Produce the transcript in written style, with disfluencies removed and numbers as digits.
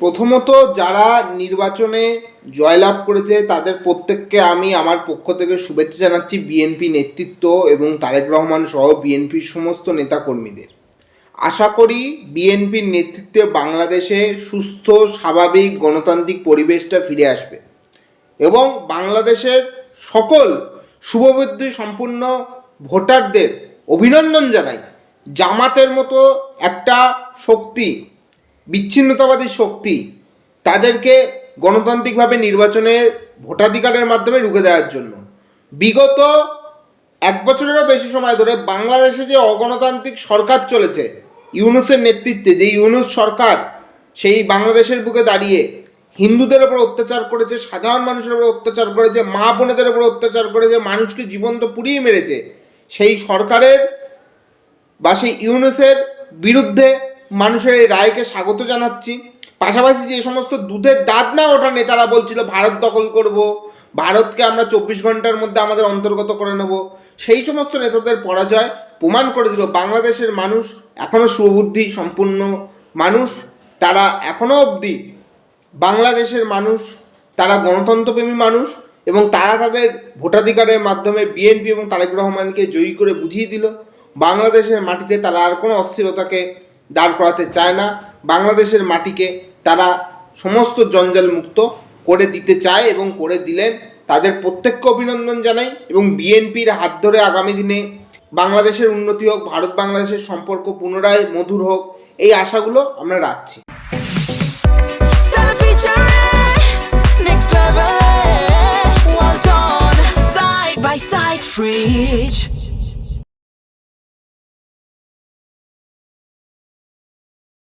প্রথমত যারা নির্বাচনে জয়লাভ করেছে তাদের প্রত্যেককে আমি আমার পক্ষ থেকে শুভেচ্ছা জানাচ্ছি, বিএনপি নেতৃত্ব এবং তারেক রহমান সহ বিএনপির সমস্ত নেতাকর্মীদের। আশা করি বিএনপির নেতৃত্বে বাংলাদেশে সুস্থ স্বাভাবিক গণতান্ত্রিক পরিবেশটা ফিরে আসবে এবং বাংলাদেশের সকল শুভবুদ্ধি সম্পূর্ণ ভোটারদের অভিনন্দন জানাই। জামাতের মতো একটা শক্তি, বিচ্ছিন্নতাবাদী শক্তি, তাদেরকে গণতান্ত্রিকভাবে নির্বাচনের ভোটাধিকারের মাধ্যমে রুখে দেওয়ার জন্য বিগত 1 বছরেরও বেশি সময় ধরে বাংলাদেশে যে অগণতান্ত্রিক সরকার চলেছে ইউনূসের নেতৃত্বে, যে ইউনূস সরকার সেই বাংলাদেশের বুকে দাঁড়িয়ে হিন্দুদের ওপর অত্যাচার করেছে, সাধারণ মানুষের ওপর অত্যাচার করেছে, মা বোনেদের ওপর অত্যাচার করেছে, মানুষকে জীবন্ত পুড়িয়ে মেরেছে, সেই সরকারের বা সেই ইউনূসের বিরুদ্ধে মানুষের এই রায়কে স্বাগত জানাচ্ছি। পাশাপাশি যে সমস্ত দুধের দাঁত না ওঠা নেতারা বলছিল ভারত দখল করব, ভারতকে আমরা 24 ঘন্টার মধ্যে আমাদের অন্তর্গত করে নেব, সেই সমস্ত নেতাদের পরাজয় প্রমাণ করে দিল বাংলাদেশের মানুষ এখনও সুবুদ্ধি সম্পূর্ণ মানুষ, তারা এখনও অবধি বাংলাদেশের মানুষ, তারা গণতন্ত্রপ্রেমী মানুষ এবং তারা তাদের ভোটাধিকারের মাধ্যমে বিএনপি এবং তারেক রহমানকে জয়ী করে বুঝিয়ে দিল বাংলাদেশের মাটিতে তারা আর কোনো অস্থিরতাকে দাঁড় করাতে চায় না, বাংলাদেশের মাটিকে তারা সমস্ত জঞ্জাল মুক্ত করে দিতে চায় এবং করে দিলেন। তাদের প্রত্যেককে অভিনন্দন জানাই এবং বিএনপির হাত ধরে আগামী দিনে বাংলাদেশের উন্নতি হোক, ভারত বাংলাদেশের সম্পর্ক পুনরায় মধুর হোক, এই আশাগুলো আমরা রাখছি। Next level, well done, side by side, fridge.